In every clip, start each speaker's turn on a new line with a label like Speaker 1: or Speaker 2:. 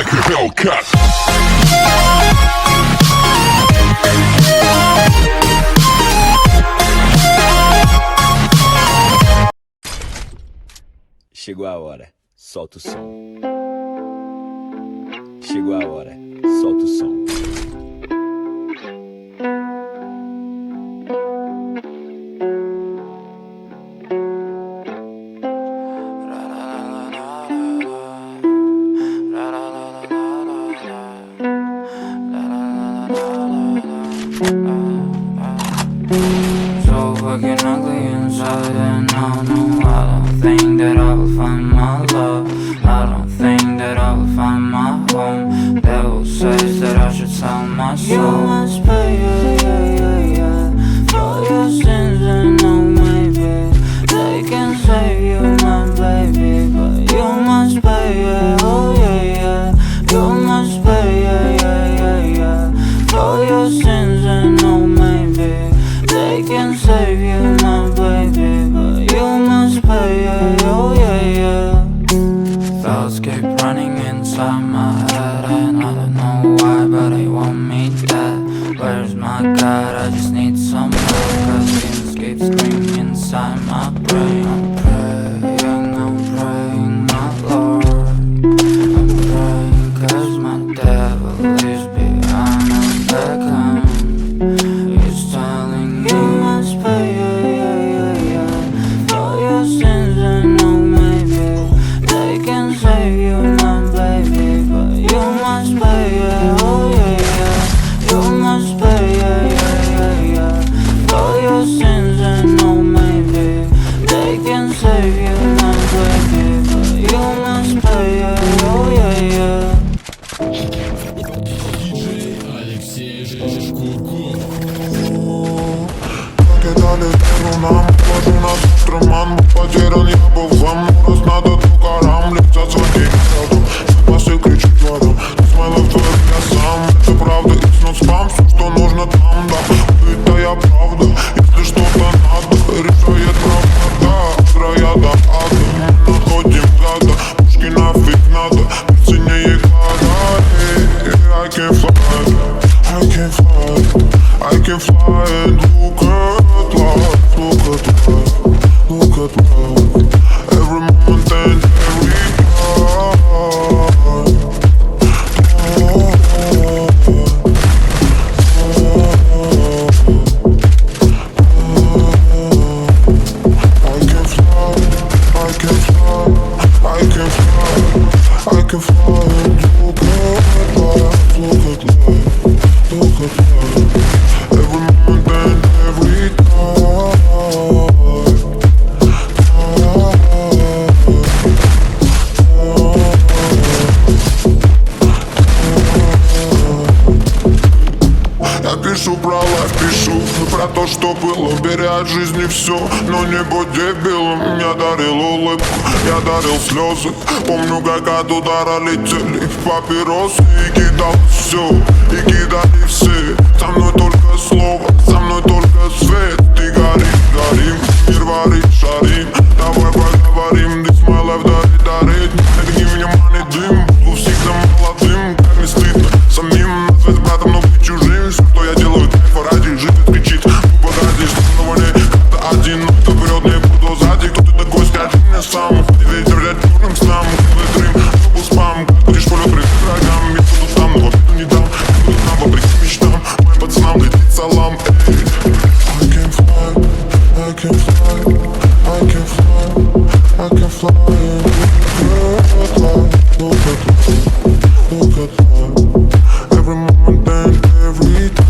Speaker 1: like a Hellcat.
Speaker 2: Chegou a hora, solta o som. Chegou a hora, solta o som.
Speaker 3: So fucking ugly inside, and I don't think that I will find my love. I don't think that I will find my home. Devil says that I should sell my soul. You must pay, for your sins, and no, maybe they can save you, my baby, but you must pay, oh yeah. You must pay, for your sins, and no, maybe they can save you, my baby, but you must pay, oh yeah. Thoughts keep running inside my head, and I don't know why, but they want me dead. Where's my God? I just need some help, cause demons keep screaming inside my brain. I'm praying, my Lord. I'm praying cause my devil is behind my back home. He's telling me you must pay, for your sins, and no, maybe they can save you, my baby, but you must pay, oh yeah. You must pay, for your sins, and no, maybe they can save you, my baby, but you must pay, oh yeah.
Speaker 4: Кидали веру нам, ложу на завтра ман. Потерян я был в хлам, раз надо только рам. Лица своих рядом, запасы кричат двором. Смайлов твоих я сам, это правда, it's not спам. Все, что нужно там, да, это я правда. Если что-то надо, решает правда. Края до ада, мы находим гада. Пушки нафиг надо, по цене клада. I can fly, I can fly, I can fly and look at life, look at life, look at life. Every moment and every I can fly, I can fly, I can fly, I can fly and look at life, look at life, look at life. Every moment and every time. Я пишу про лайф, пишу про то, что было. Бери от жизни все, но не будь дебилом. Я дарил улыбку, я дарил слезы. Помню, как от удара летели папиросы. И кидал все, и кидали все. Со мной только слово, со мной только свет. Ты горим, горим, мир варит, шарим. Давай поговорим, this my life, дарит. Нагни внимание дым, буду всегда молодым. Как не стыдно самим назвать братом, но быть чужим. Все, что я делаю, кайфа ради, жизнь кричит. Ну погоди, что снова не как-то один. Но кто вперед, не буду сзади. Кто ты такой, скажи мне сам. Ветер взять черным снам, куда дрым, кто был спам. Как будешь полет прыгать врагам. Я буду там, но победу не дам. Я буду там, вопреки мечтам. Моим пацанам летит салам. I can fly, I can fly, I can fly, I can fly and look at life, look at life. Every moment and every time.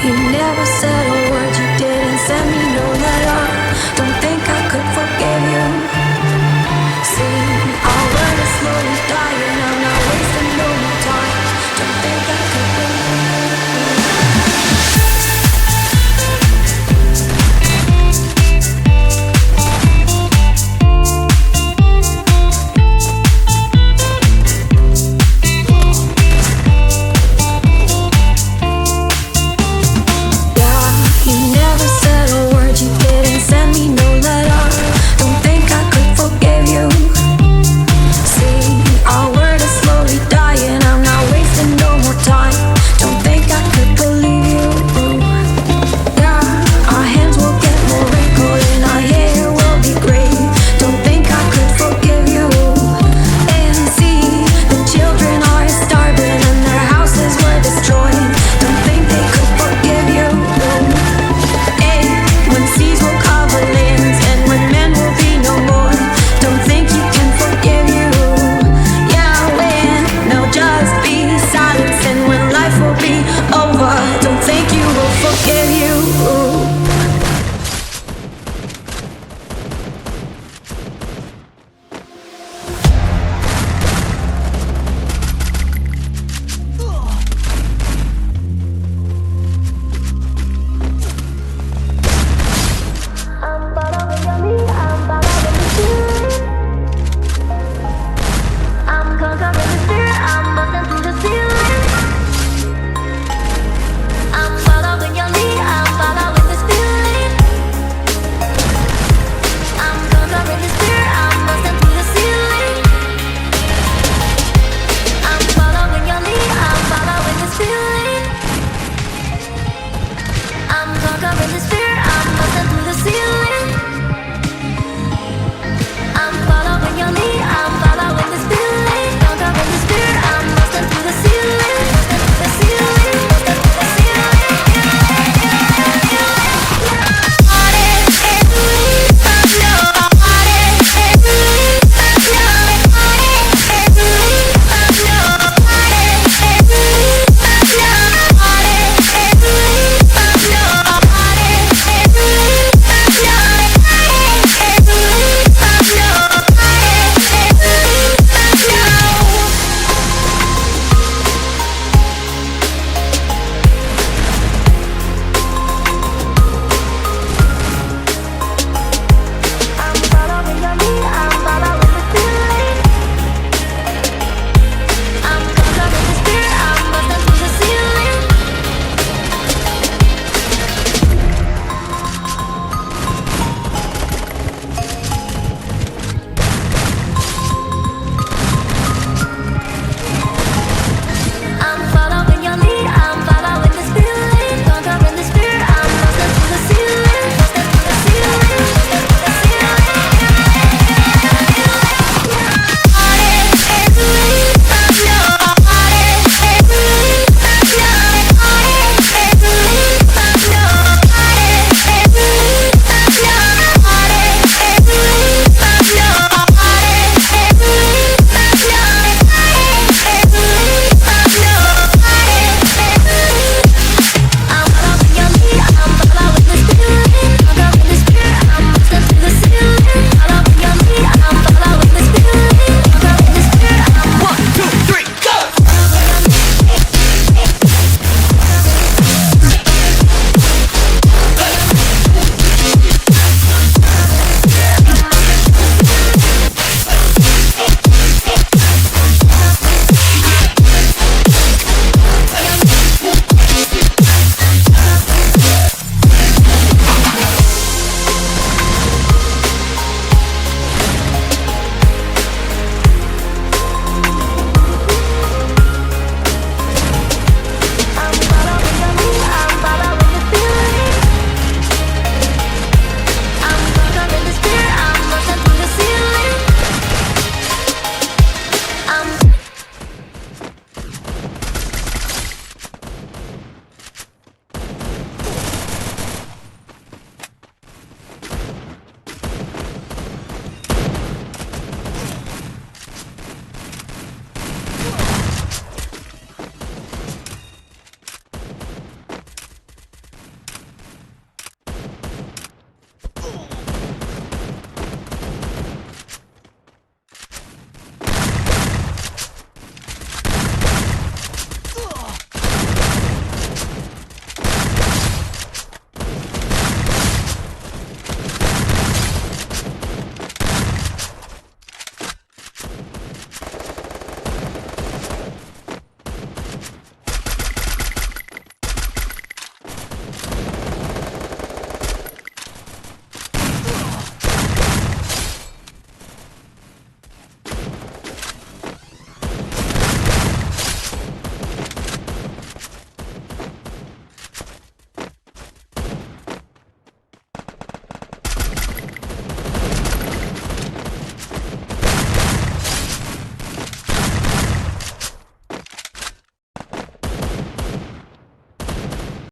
Speaker 1: You never said a word, you didn't send me no letter. Don't think I could forgive you. See, our word is slowly dying.